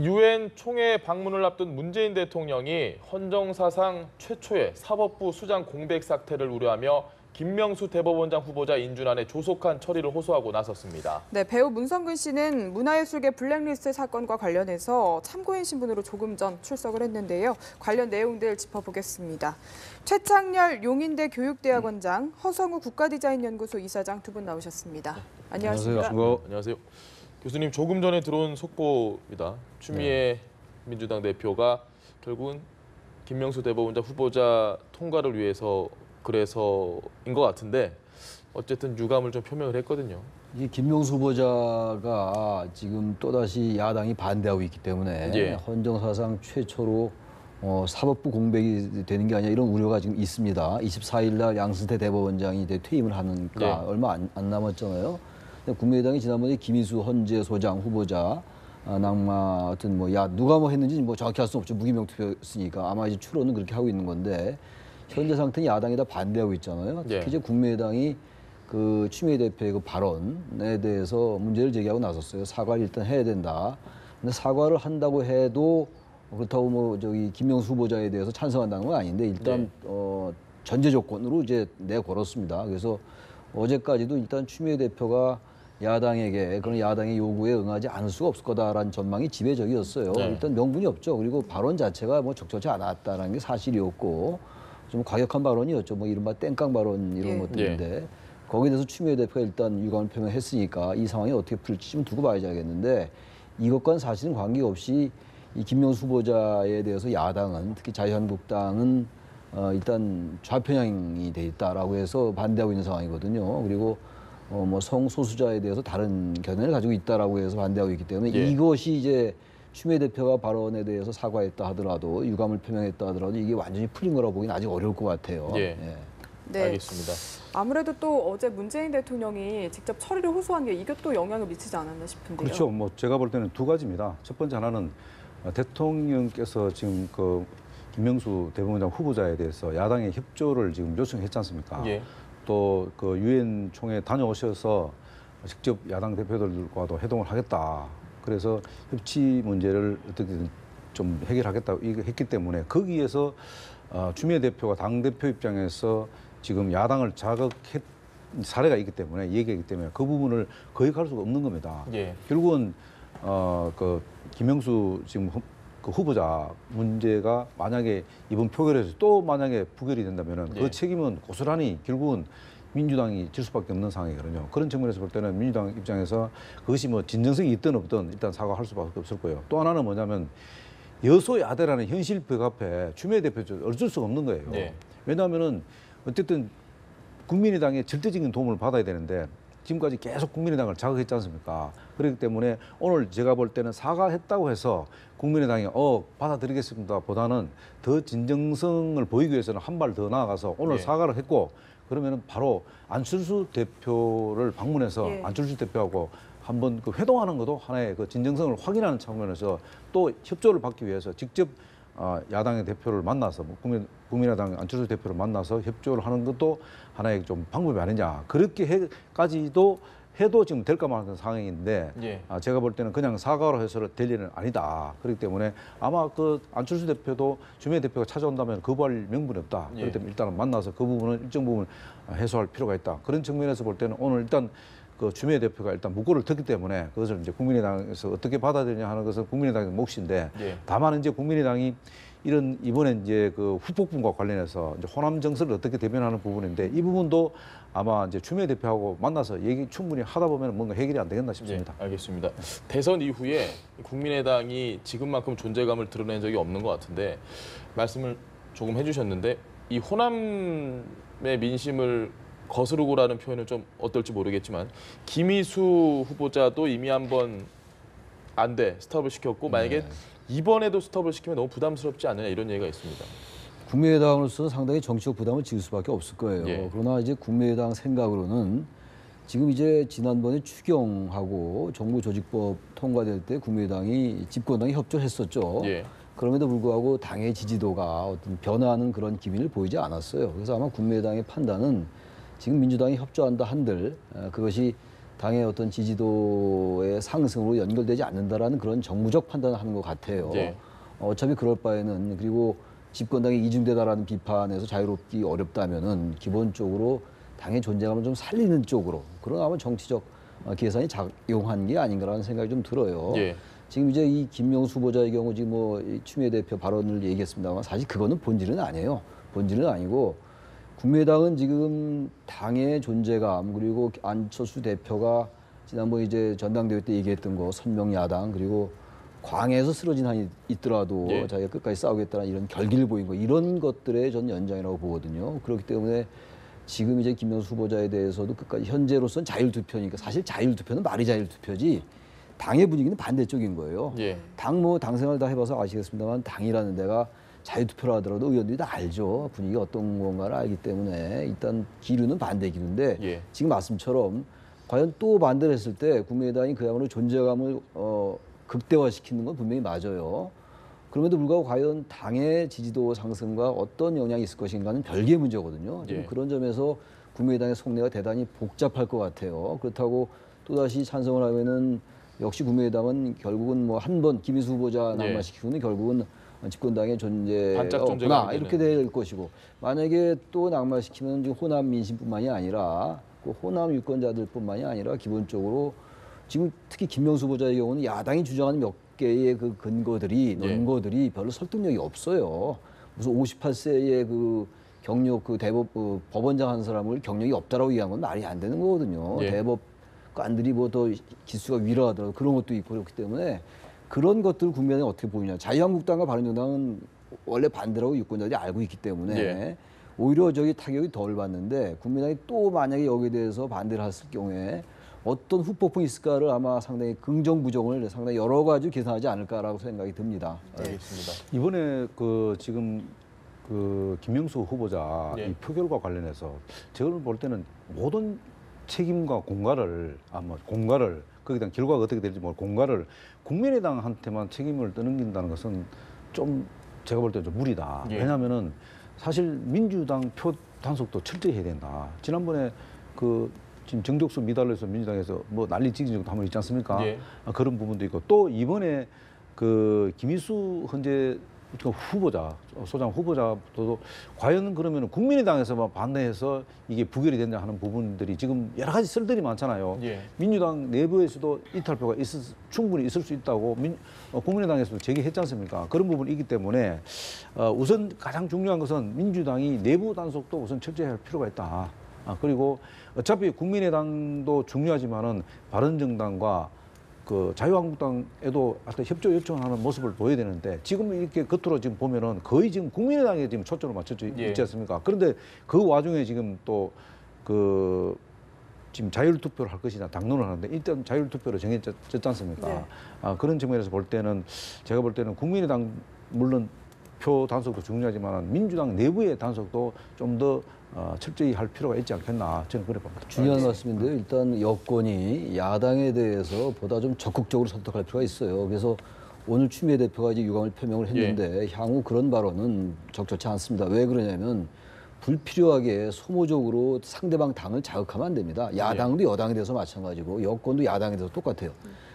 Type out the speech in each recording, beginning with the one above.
유엔 총회 방문을 앞둔 문재인 대통령이 헌정사상 최초의 사법부 수장 공백 사태를 우려하며 김명수 대법원장 후보자 인준안의 조속한 처리를 호소하고 나섰습니다. 네, 배우 문성근 씨는 문화예술계 블랙리스트 사건과 관련해서 참고인 신분으로 조금 전 출석을 했는데요. 관련 내용들 짚어보겠습니다. 최창렬 용인대 교육대학원장, 허성우 국가디자인연구소 이사장 두 분 나오셨습니다. 안녕하십니까? 안녕하세요. 교수님, 조금 전에 들어온 속보입니다. 추미애 민주당 대표가 결국은 김명수 대법원장 후보자 통과를 위해서 그래서인 것 같은데 어쨌든 유감을 좀 표명을 했거든요. 이 김명수 후보자가 지금 또다시 야당이 반대하고 있기 때문에 헌정사상 최초로 사법부 공백이 되는 게 아니라 이런 우려가 지금 있습니다. 24일 날 양승태 대법원장이 이제 퇴임을 하니까 얼마 안 남았잖아요. 국민의당이 지난번에 김희수 헌재 소장 후보자 낙마 같은 누가 했는지 정확히 할 수 없죠. 무기명 투표였으니까 아마 이제 추론은 그렇게 하고 있는 건데 현재 상태는 야당이 다 반대하고 있잖아요. 특히 이제 국민의당이 그 추미애 대표의 그 발언에 대해서 문제를 제기하고 나섰어요. 사과를 일단 해야 된다. 근데 사과를 한다고 해도 그렇다고 김명수 후보자에 대해서 찬성한다는 건 아닌데 일단 전제 조건으로 이제 내걸었습니다. 그래서 어제까지도 일단 추미애 대표가 야당에게 그런 야당의 요구에 응하지 않을 수가 없을 거다라는 전망이 지배적이었어요. 일단 명분이 없죠. 그리고 발언 자체가 적절치 않았다는 게 사실이었고 좀 과격한 발언이었죠. 이른바 땡깡 발언 이런 것들인데 거기에 대해서 추미애 대표가 일단 유감을 표명했으니까 이 상황이 어떻게 풀릴지 좀 두고 봐야겠는데 이것과는 사실은 관계없이 이 김명수 후보자에 대해서 야당은 특히 자유한국당은 일단 좌편향이 돼 있다라고 해서 반대하고 있는 상황이거든요. 그리고 성소수자에 대해서 다른 견해를 가지고 있다라고 해서 반대하고 있기 때문에 이것이 이제 추미애 대표가 발언에 대해서 사과했다 하더라도 유감을 표명했다 하더라도 이게 완전히 풀린 거라고 보기는 아직 어려울 것 같아요. 네. 알겠습니다. 아무래도 또 어제 문재인 대통령이 직접 처리를 호소한 게 이게 또 영향을 미치지 않았나 싶은데요. 그렇죠. 제가 볼 때는 두 가지입니다. 첫 번째 하나는 대통령께서 지금 그 김명수 대법원장 후보자에 대해서 야당의 협조를 지금 요청했지 않습니까? 또 그 유엔 총회 다녀오셔서 직접 야당 대표들과도 회동을 하겠다. 그래서 협치 문제를 어떻게든 좀 해결하겠다고 했기 때문에 거기에서 추미애 대표가 당 대표 입장에서 지금 야당을 자극했 사례가 있기 때문에 얘기하기 때문에 그 부분을 거역할 수가 없는 겁니다. 결국은 그 김명수 지금 그 후보자 문제가 만약에 이번 표결에서 또 만약에 부결이 된다면은 그 책임은 고스란히 결국은 민주당이 질 수밖에 없는 상황이거든요. 그런 측면에서 볼 때는 민주당 입장에서 그것이 진정성이 있든 없든 일단 사과할 수밖에 없을 거예요. 또 하나는 뭐냐면 여소야대라는 현실벽 앞에 추미애 대표 어쩔 수가 없는 거예요. 왜냐하면은 어쨌든 국민의당의 절대적인 도움을 받아야 되는데 지금까지 계속 국민의당을 자극했지 않습니까? 그렇기 때문에 오늘 제가 볼 때는 사과했다고 해서 국민의당이 받아들이겠습니다 보다는 더 진정성을 보이기 위해서는 한 발 더 나아가서 오늘 사과를 했고 그러면은 바로 안철수 대표를 방문해서 안철수 대표하고 한번 그 회동하는 것도 하나의 그 진정성을 확인하는 측면에서 또 협조를 받기 위해서 직접 야당의 대표를 만나서 국민의당 안철수 대표를 만나서 협조를 하는 것도 하나의 좀 방법이 아니냐. 그렇게까지도 해도 지금 될까 말하는 상황인데 제가 볼 때는 그냥 사과로 해서 될 일은 아니다. 그렇기 때문에 아마 그 안철수 대표도 추미애 대표가 찾아온다면 거부할 명분이 없다. 그렇기 때문에 일단은 만나서 그 부분은 일정 부분 해소할 필요가 있다. 그런 측면에서 볼 때는 오늘 일단 그 추미애 대표가 일단 무고를 듣기 때문에 그것을 이제 국민의당에서 어떻게 받아들이냐 하는 것은 국민의당의 몫인데 다만 이제 국민의당이 이번에 이제 그 후폭풍과 관련해서 이제 호남 정서를 어떻게 대변하는 부분인데 이 부분도 아마 이제 추미애 대표하고 만나서 얘기 충분히 하다 보면 뭔가 해결이 안 되겠나 싶습니다. 알겠습니다. 대선 이후에 국민의당이 지금만큼 존재감을 드러낸 적이 없는 것 같은데 말씀을 조금 해주셨는데 이 호남의 민심을 거스르고라는 표현은 좀 어떨지 모르겠지만 김희수 후보자도 이미 한번 안 돼 스톱을 시켰고 만약에 이번에도 스톱을 시키면 너무 부담스럽지 않느냐 이런 얘기가 있습니다. 국민의당으로서는 상당히 정치적 부담을 지을 수밖에 없을 거예요. 그러나 이제 국민의당 생각으로는 지금 이제 지난번에 추경하고 정부조직법 통과될 때 국민의당이 집권당이 협조했었죠. 그럼에도 불구하고 당의 지지도가 어떤 변화하는 그런 기미를 보이지 않았어요. 그래서 아마 국민의당의 판단은 지금 민주당이 협조한다 한들 그것이 당의 어떤 지지도의 상승으로 연결되지 않는다라는 그런 정무적 판단을 하는 것 같아요. 예. 어차피 그럴 바에는 그리고 집권당이 이중대다라는 비판에서 자유롭기 어렵다면은 기본적으로 당의 존재감을 좀 살리는 쪽으로 그런 아마 정치적 계산이 작용한 게 아닌가라는 생각이 좀 들어요. 예. 지금 이제 이 김명수 후보자의 경우 지금 뭐 추미애 대표 발언을 얘기했습니다만 사실 그거는 본질은 아니에요. 본질은 아니고 국민의당은 지금 당의 존재감 그리고 안철수 대표가 지난번 이제 전당대회 때 얘기했던 거 선명야당 그리고 광해에서 쓰러진 한이 있더라도 예. 자기가 끝까지 싸우겠다는 이런 결기를 보인 거 이런 것들의 전 연장이라고 보거든요. 그렇기 때문에 지금 이제 김명수 후보자에 대해서도 끝까지 현재로서는 자율투표니까 사실 자율투표는 말이 자율투표지 당의 분위기는 반대쪽인 거예요. 예. 당 생활 다 해봐서 아시겠습니다만 당이라는 데가 자유투표를 하더라도 의원들이 다 알죠. 분위기가 어떤 건가를 알기 때문에 일단 기류는 반대 기류인데 예. 지금 말씀처럼 과연 또 반대를 했을 때 국민의당이 그야말로 존재감을 극대화시키는 건 분명히 맞아요. 그럼에도 불구하고 과연 당의 지지도 상승과 어떤 영향이 있을 것인가는 별개의 문제거든요. 지금 예. 그런 점에서 국민의당의 속내가 대단히 복잡할 것 같아요. 그렇다고 또다시 찬성을 하면은 역시 국민의당은 결국은 뭐 한 번 김희수 후보자 낙마시키고는 결국은 집권당의 존재가 반짝 존재가 없구나 이렇게 될 것이고 만약에 또 낙마시키면 지금 호남 민심뿐만이 아니라 그 호남 유권자들뿐만이 아니라 기본적으로 지금 특히 김명수 후보자의 경우는 야당이 주장하는 몇 개의 그 근거들이 논거들이 별로 설득력이 없어요. 무슨 58세의 그 경력 그 대법 법원장 한 사람을 경력이 없다라고 얘기한 건 말이 안 되는 거거든요. 예. 대법관들이 뭐 더 기수가 위로하더라도 그런 것도 있고 그렇기 때문에 그런 것들을 국민이 어떻게 보이냐. 자유한국당과 바른정당은 원래 반대라고 유권자들이 알고 있기 때문에 예. 오히려 저기 타격이 덜 받는데 국민당이 또 만약에 여기에 대해서 반대를 했을 경우에 어떤 후폭풍이 있을까를 아마 상당히 긍정 부정을 상당히 여러 가지 계산하지 않을까라고 생각이 듭니다. 알겠습니다. 이번에 그 지금 그 김명수 후보자 예. 이 표결과 관련해서 제가 볼 때는 모든 책임과 공갈을 거기에 대한 결과가 어떻게 될지 모르고 공갈을 국민의당한테만 책임을 떠넘긴다는 것은 좀 제가 볼 때 좀 무리다. 예. 왜냐하면은 사실 민주당 표 단속도 철저히 해야 된다. 지난번에 그 지금 정족수 미달로서 민주당에서 뭐 난리 찍은 적도 한 번 있지 않습니까? 예. 그런 부분도 있고 또 이번에 그 김희수 현재 후보자 소장 후보자도 과연 그러면 국민의당에서만 반대해서 이게 부결이 된다 하는 부분들이 지금 여러 가지 썰들이 많잖아요. 예. 민주당 내부에서도 이탈표가 충분히 있을 수 있다고 국민의당에서도 제기했지 않습니까? 그런 부분이 있기 때문에 우선 가장 중요한 것은 민주당이 내부 단속도 우선 철저히 할 필요가 있다. 그리고 어차피 국민의당도 중요하지만은 바른정당과 그 자유한국당에도 하여튼 협조 요청하는 모습을 보여야 되는데 지금 이렇게 겉으로 지금 보면은 거의 지금 국민의당에 지금 초점을 맞춰져 있지 않습니까? 그런데 그 와중에 지금 또 그 지금 자율투표를 할 것이냐 당론을 하는데 일단 자율투표로 정해졌지 않습니까? 네. 그런 측면에서 볼 때는 제가 볼 때는 국민의당 물론 표 단속도 중요하지만 민주당 내부의 단속도 좀 더 철저히 할 필요가 있지 않겠나 저는 그래 봅니다. 중요한 말씀인데요. 일단 여권이 야당에 대해서 보다 좀 적극적으로 설득할 필요가 있어요. 그래서 오늘 추미애 대표가 이제 유감을 표명을 했는데 향후 그런 발언은 적절치 않습니다. 왜 그러냐면 불필요하게 소모적으로 상대방 당을 자극하면 안 됩니다. 야당도 여당에 대해서 마찬가지고 여권도 야당에 대해서 똑같아요.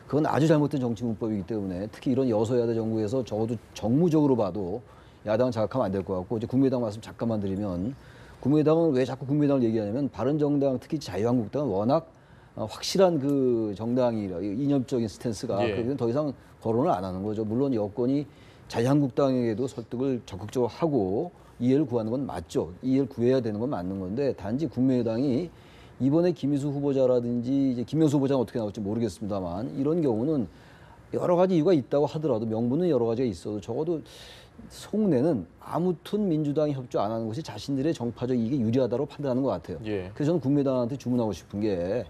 그건 아주 잘못된 정치 문법이기 때문에 특히 이런 여소야대 정부에서 적어도 정무적으로 봐도 야당을 자극하면 안 될 것 같고 이제 국민의당 말씀 잠깐만 드리면 국민의당은 왜 자꾸 국민의당을 얘기하냐면 바른정당 특히 자유한국당은 워낙 확실한 그 정당이라 이념적인 스탠스가 그러면 더 이상 거론을 안 하는 거죠. 물론 여권이 자유한국당에게도 설득을 적극적으로 하고 이해를 구하는 건 맞죠. 이해를 구해야 되는 건 맞는 건데 단지 국민의당이 이번에 김희수 후보자라든지 이제 김명수 후보자는 어떻게 나올지 모르겠습니다만 이런 경우는 여러 가지 이유가 있다고 하더라도 명분은 여러 가지가 있어도 적어도 속내는 아무튼 민주당이 협조 안 하는 것이 자신들의 정파적 이익에 유리하다고 판단하는 것 같아요. 그래서 저는 국민의당한테 주문하고 싶은 게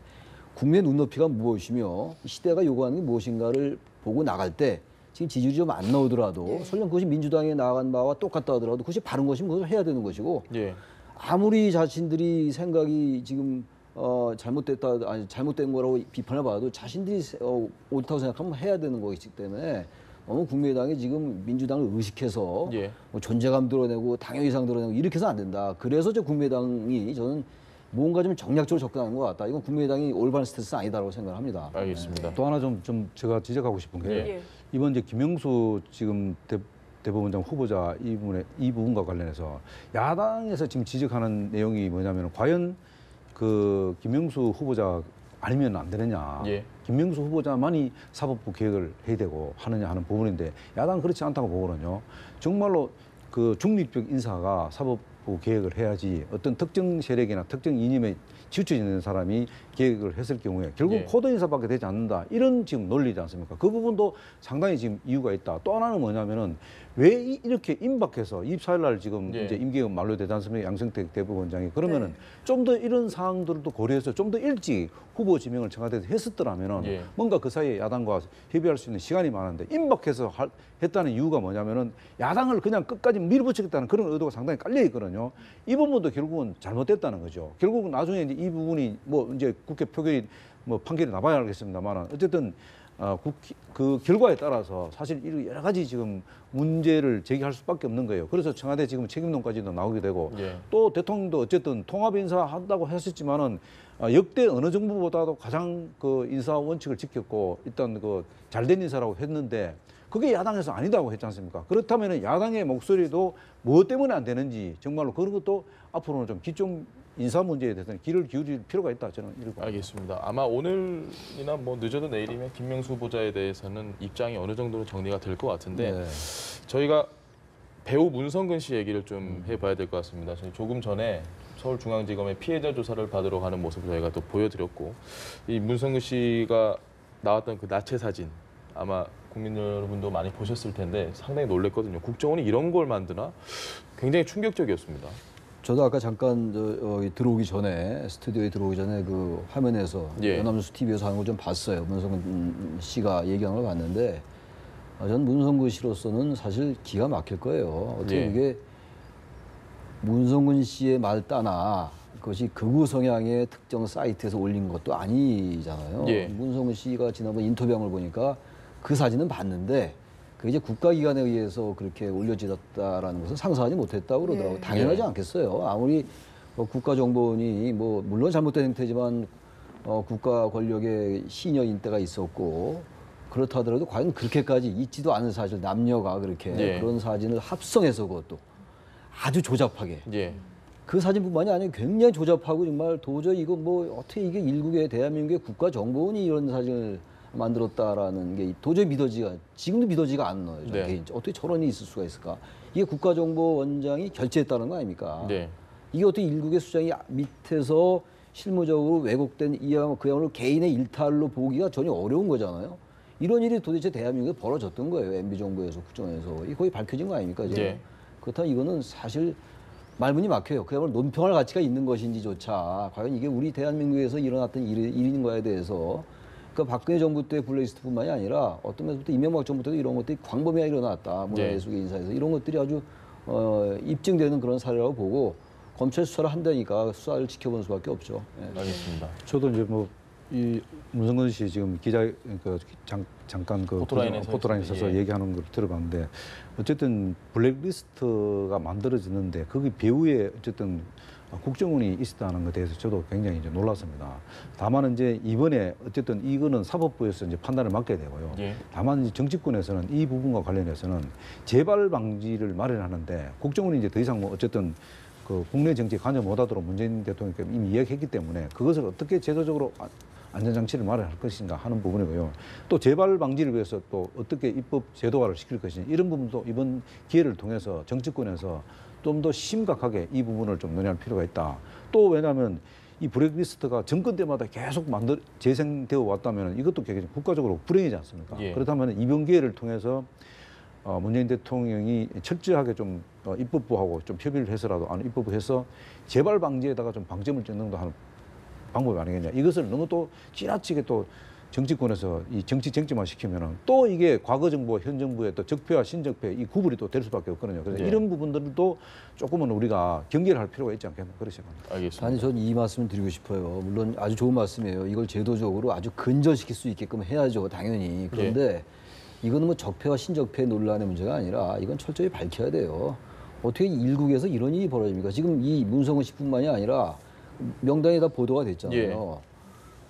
국민의 눈높이가 무엇이며 시대가 요구하는 게 무엇인가를 보고 나갈 때 지금 지지율이 좀 안 나오더라도 설령 그것이 민주당에 나간 바와 똑같다 하더라도 그것이 바른 것이면 그걸 해야 되는 것이고 아무리 자신들이 생각이 지금 잘못된 거라고 비판을 받아도 자신들이 옳다고 생각하면 해야 되는 것이기 때문에 너무 국민의당이 지금 민주당을 의식해서 뭐 존재감 드러내고 당의 의상 드러내고 이렇게 해서 안 된다. 그래서 저 국민의당이 저는 뭔가 좀 정략적으로 접근하는 것 같다. 이건 국민의당이 올바른 스탠스는 아니다라고 생각합니다. 알겠습니다. 또 하나 좀 제가 지적하고 싶은 게 예. 이번 이제 김영수 지금 대법원장 후보자 이 부분과 관련해서 야당에서 지금 지적하는 내용이 뭐냐면 과연 그 김영수 후보자 아니면 안 되느냐. 예. 김명수 후보자만이 사법부 개혁을 해야 되고 하느냐 하는 부분인데 야당은 그렇지 않다고 보거든요. 정말로 그 중립적 인사가 사법부 개혁을 해야지 어떤 특정 세력이나 특정 이념에 치우쳐 있는 사람이 개혁을 했을 경우에 결국 예. 코드 인사밖에 되지 않는다. 이런 지금 논리지 않습니까? 그 부분도 상당히 지금 이유가 있다. 또 하나는 뭐냐면은 왜 이렇게 임박해서 24일 날 지금 예. 이제 임기가 만료되지 않습니까? 양승택 대법원장이. 그러면은 네. 좀 더 이런 사항들도 고려해서 좀 더 일찍 후보 지명을 청와대에서 했었더라면은 예. 뭔가 그 사이에 야당과 협의할 수 있는 시간이 많은데 임박해서 했다는 이유가 뭐냐면은 야당을 그냥 끝까지 밀어붙이겠다는 그런 의도가 상당히 깔려 있거든요. 이 부분도 결국은 잘못됐다는 거죠. 결국은 나중에 이제 이 부분이 뭐 이제 국회 표결이 뭐 판결이 나봐야 알겠습니다만 어쨌든 그 결과에 따라서 사실 여러 가지 지금 문제를 제기할 수밖에 없는 거예요. 그래서 청와대 지금 책임론까지도 나오게 되고 예. 또 대통령도 어쨌든 통합 인사 한다고 했었지만은 역대 어느 정부보다도 가장 그 인사 원칙을 지켰고 일단 그 잘된 인사라고 했는데 그게 야당에서 아니다고 했지 않습니까? 그렇다면 야당의 목소리도 무엇 때문에 안 되는지 정말로 그런 것도 앞으로는 좀 기존 인사 문제에 대해서는 귀를 기울일 필요가 있다 저는 이렇게 봅니다. 알겠습니다. 아마 오늘이나 뭐 늦어도 내일이면 김명수 후보자에 대해서는 입장이 어느 정도로 정리가 될 것 같은데 네. 저희가 배우 문성근 씨 얘기를 좀 해봐야 될 것 같습니다. 저희 조금 전에 서울중앙지검의 피해자 조사를 받으러 가는 모습을 저희가 또 보여드렸고 이 문성근 씨가 나왔던 그 나체 사진 아마 국민 여러분도 많이 보셨을 텐데 상당히 놀랬거든요. 국정원이 이런 걸 만드나? 굉장히 충격적이었습니다. 저도 아까 잠깐 들어오기 전에 스튜디오에 들어오기 전에 그 화면에서 예. 연합뉴스 TV에서 하는 걸 좀 봤어요. 문성근 씨가 얘기하는 걸 봤는데 저는 문성근 씨로서는 사실 기가 막힐 거예요. 어떻게 예. 이게 문성근 씨의 말 따나 그것이 극우 성향의 특정 사이트에서 올린 것도 아니잖아요. 예. 문성근 씨가 지난번 인터뷰한 걸 보니까 그 사진은 봤는데 그게 이제 국가기관에 의해서 그렇게 올려지었다라는 것은 상상하지 못했다고 그러더라고요. 예. 당연하지 예. 않겠어요. 아무리 국가정보원이 뭐 물론 잘못된 행태지만 국가 권력의 신여인 때가 있었고 그렇다 하더라도 과연 그렇게까지 있지도 않은 사실 남녀가 그렇게 예. 그런 사진을 합성해서 그것도 아주 조잡하게 예. 그 사진뿐만이 아니라 굉장히 조잡하고 정말 도저히 이거 뭐 어떻게 이게 일국의 대한민국의 국가정보원이 이런 사진을 만들었다라는 게 도저히 지금도 믿어지가 않아요. 네. 개인적으로. 어떻게 저런 일이 있을 수가 있을까? 이게 국가정보원장이 결제했다는 거 아닙니까? 네. 이게 어떻게 일국의 수장이 밑에서 실무적으로 왜곡된 그야말로 개인의 일탈로 보기가 전혀 어려운 거잖아요. 이런 일이 도대체 대한민국에 벌어졌던 거예요. MB정부에서 국정원에서. 이게 거의 밝혀진 거 아닙니까? 지금? 네. 그렇다면 이거는 사실 말문이 막혀요. 그야말로 논평할 가치가 있는 것인지조차 과연 이게 우리 대한민국에서 일어났던 일인 거에 대해서 그 박근혜 정부 때 블랙리스트뿐만이 아니라 어떤 면에서부터 이명박 정부 때도 이런 것들이 광범위하게 일어났다. 문화예술계 인사에서 이런 것들이 아주 입증되는 그런 사례라고 보고 검찰 수사를 한다니까 수사를 지켜보는 수밖에 없죠. 예. 알겠습니다. 저도 이제 뭐 이 문성근 씨 지금 기자 잠깐 그 포토라인에 서서 예. 얘기하는 걸 들어봤는데 어쨌든 블랙리스트가 만들어지는데 거기 배후에 어쨌든 국정원이 있었다는 것에 대해서 저도 굉장히 이제 놀랐습니다. 다만 이제 이번에 어쨌든 이거는 사법부에서 이제 판단을 맡게 되고요. 예. 다만 이제 정치권에서는 이 부분과 관련해서는 재발 방지를 마련하는데 국정원이 이제 더 이상 뭐 어쨌든 그 국내 정치에 관여 못하도록 문재인 대통령께서 이미 이야기했기 때문에 그것을 어떻게 제도적으로 안전장치를 마련할 것인가 하는 부분이고요. 또 재발 방지를 위해서 또 어떻게 입법 제도화를 시킬 것인가 이런 부분도 이번 기회를 통해서 정치권에서 좀 더 심각하게 이 부분을 좀 논의할 필요가 있다. 또 왜냐하면 이 블랙리스트가 정권 때마다 계속 재생되어 왔다면 이것도 굉장히 국가적으로 불행이지 않습니까? 예. 그렇다면 이번 기회를 통해서 문재인 대통령이 철저하게 좀 입법부하고 좀 협의를 해서라도 입법부해서 재발 방지에다가 좀 방점을 찍는 도 하는 방법이 아니겠냐. 이것을 너무 또 지나치게 또 정치권에서 이 정치만 시키면은 또 이게 과거 정부와 현 정부의 또 적폐와 신적폐 이 구분이 또 될 수밖에 없거든요. 그래서 예. 이런 부분들도 조금은 우리가 경계를 할 필요가 있지 않겠나 그렇게 생각합니다. 알겠습니다. 아니 전 이 말씀을 드리고 싶어요. 물론 아주 좋은 말씀이에요. 이걸 제도적으로 아주 근절시킬 수 있게끔 해야죠. 당연히. 그런데 이거는 뭐 적폐와 신적폐 논란의 문제가 아니라 이건 철저히 밝혀야 돼요. 어떻게 일국에서 이런 일이 벌어집니까? 지금 이 문성근 씨뿐만이 아니라 명단이 다 보도가 됐잖아요. 예.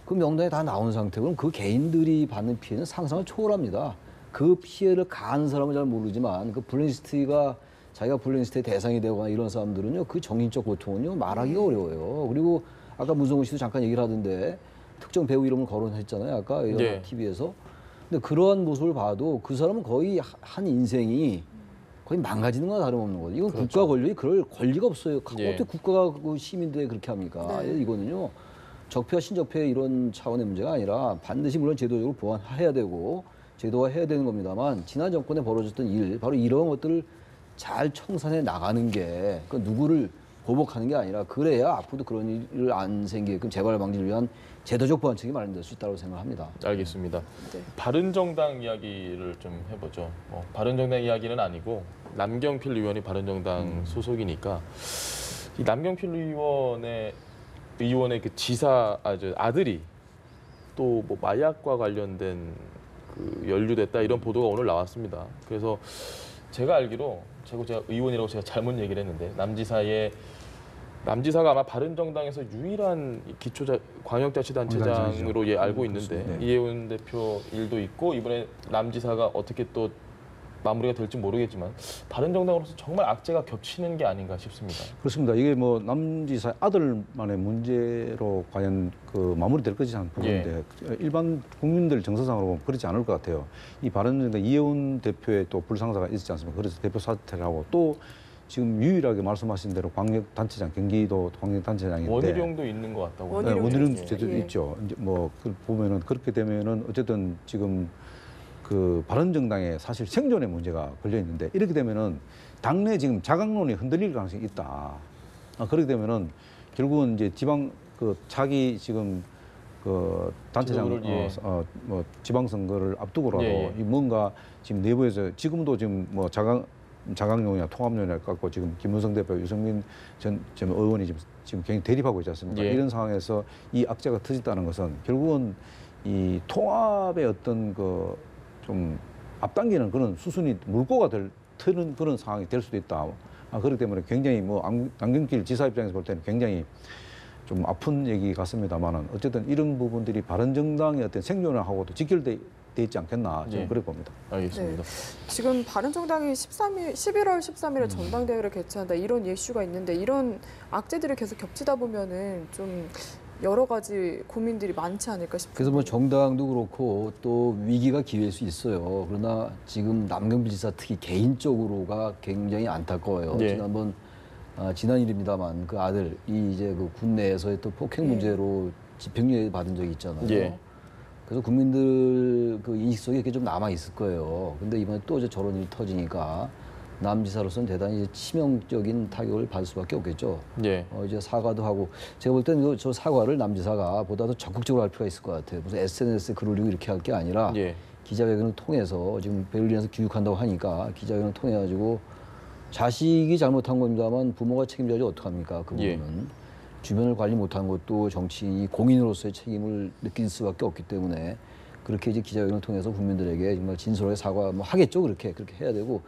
그 명단에 다 나온 상태. 그럼 그 개인들이 받는 피해는 상상을 초월합니다. 그 피해를 가한 사람은 잘 모르지만 그 블랙리스트가 자기가 블랙리스트의 대상이 되거나 이런 사람들은요, 그 정신적 고통은요 말하기가 어려워요. 그리고 아까 문성훈 씨도 잠깐 얘기를 하던데 특정 배우 이름을 거론했잖아요. 아까 예. TV에서. 근데 그러한 모습을 봐도 그 사람은 거의 한 인생이 거의 망가지는 거나 다름없는 거죠. 이건 그렇죠. 국가 권력이 그럴 권리가 없어요. 예. 어떻게 국가가 그 시민들에 그렇게 합니까? 네. 이거는요. 적폐와 신적폐 이런 차원의 문제가 아니라 반드시 물론 제도적으로 보완해야 되고 제도화해야 되는 겁니다만 지난 정권에 벌어졌던 일, 바로 이런 것들을 잘 청산해 나가는 게 그 누구를 보복하는 게 아니라 그래야 앞으로도 그런 일을 안 생기게끔 재발 방지를 위한 제도적 보완책이 마련될 수 있다고 생각합니다. 알겠습니다. 네. 바른정당 이야기를 좀 해보죠. 바른정당 이야기는 아니고 남경필 의원이 바른정당 소속이니까 이 남경필 의원의 그 아들이 또 뭐 마약과 관련된 그 연루됐다 이런 보도가 오늘 나왔습니다. 그래서 제가 알기로 제가 의원이라고 제가 잘못 얘기를 했는데 남지사가 아마 바른정당에서 유일한 광역자치단체장으로 알고 있는데 네. 이혜훈 대표 일도 있고 이번에 남지사가 어떻게 또 마무리가 될지 모르겠지만 바른정당으로서 정말 악재가 겹치는 게 아닌가 싶습니다. 그렇습니다. 이게 뭐 남지사의 아들만의 문제로 과연 그 마무리될 것이라는 부분인데 일반 국민들 정서상으로 보면 그렇지 않을 것 같아요. 이 바른정당 이혜훈 대표의 또 불상사가 있었지 않습니까? 그래서 대표 사퇴를 하고 또 지금 유일하게 말씀하신 대로 광역단체장, 경기도 광역단체장인데 원희룡도 있는 것 같다고. 원희룡 예. 제도도 예. 있죠. 이제 뭐 보면은 그렇게 되면은 어쨌든 지금 그 바른정당에 사실 생존의 문제가 걸려 있는데 이렇게 되면은 당내 지금 자강론이 흔들릴 가능성이 있다. 그렇게 되면은 결국은 이제 지방 그 차기 지금 그 단체장 뭐 지방선거를 앞두고라도 이 뭔가 지금 내부에서 지금도 지금 뭐 자강론이나 통합론이나 갖고 지금 김문성 대표, 유승민 전 의원이 지금 굉장히 대립하고 있지 않습니까? 이런 상황에서 이 악재가 터졌다는 것은 결국은 이 통합의 어떤 그 좀 앞당기는 그런 수순이 물꼬가 트는 그런 상황이 될 수도 있다. 그렇기 때문에 굉장히 뭐 남경필 지사 입장에서 볼 때는 굉장히 좀 아픈 얘기 같습니다만은 어쨌든 이런 부분들이 바른정당의 어떤 생존하고도 직결돼 있지 않겠나 저는 그렇게 봅니다. 알겠습니다. 지금 바른정당이 11월 13일에 전당대회를 개최한다 이런 이슈가 있는데 이런 악재들이 계속 겹치다 보면은 좀 여러 가지 고민들이 많지 않을까 싶어요. 그래서 뭐 정당도 그렇고 또 위기가 기회일 수 있어요. 그러나 지금 남경필 지사 특히 개인적으로가 굉장히 안타까워요. 지난 일입니다만 그 아들이 이제 그 군내에서의 또 폭행 문제로 집행유예 받은 적이 있잖아요. 그래서 국민들 그 인식 속에 그게 좀 남아 있을 거예요. 근데 이번에 또 이제 저런 일이 터지니까 남지사로서는 대단히 치명적인 타격을 받을 수밖에 없겠죠. 이제 사과도 하고 제가 볼 때는 저 사과를 남지사가 보다 더 적극적으로 할 필요가 있을 것 같아요. 무슨 SNS에 글 올리고 이렇게 할 게 아니라 기자회견을 통해서 지금 베를린에서 교육한다고 하니까 기자회견을 통해 가지고 자식이 잘못한 겁니다만 부모가 책임져야지 어떡합니까? 그 부분은 주변을 관리 못한 것도 정치 공인으로서의 책임을 느낄 수밖에 없기 때문에 그렇게 이제 기자회견을 통해서 국민들에게 정말 진솔하게 사과 하겠죠. 그렇게 해야 되고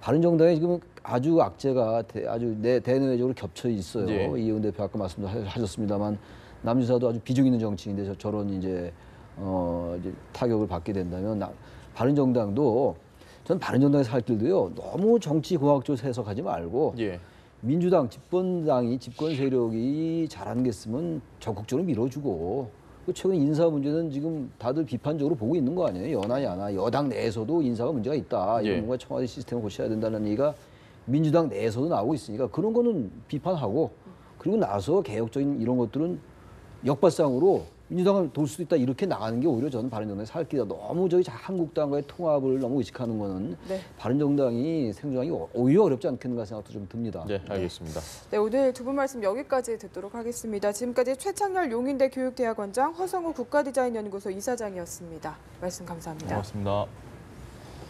바른정당에 지금 아주 악재가 아주 대내외적으로 겹쳐 있어요. 이혜훈 대표 아까 말씀도 하셨습니다만 남지사도 아주 비중 있는 정치인데 저런 이제 타격을 받게 된다면 바른정당도 저는 바른정당에서 할 길도요 너무 정치 공학적으로 해석하지 말고 민주당 집권 세력이 잘하는 게 있으면 적극적으로 밀어주고 최근 인사 문제는 지금 다들 비판적으로 보고 있는 거 아니에요. 여나 야나 여당 내에서도 인사가 문제가 있다. 이건 뭔가 청와대 시스템을 고쳐야 된다는 얘기가 민주당 내에서도 나오고 있으니까 그런 거는 비판하고 그리고 나서 개혁적인 이런 것들은 역발상으로 민주당을 돌 수도 있다 이렇게 나가는 게 오히려 저는 바른정당에서 할 길이다. 너무 한국당과의 통합을 너무 의식하는 거는 바른정당이 생존하기 오히려 어렵지 않겠는가 생각도 좀 듭니다. 알겠습니다. 오늘 두 분 말씀 여기까지 듣도록 하겠습니다. 지금까지 최창렬 용인대 교육대학원장, 허성우 국가디자인연구소 이사장이었습니다. 말씀 감사합니다. 고맙습니다.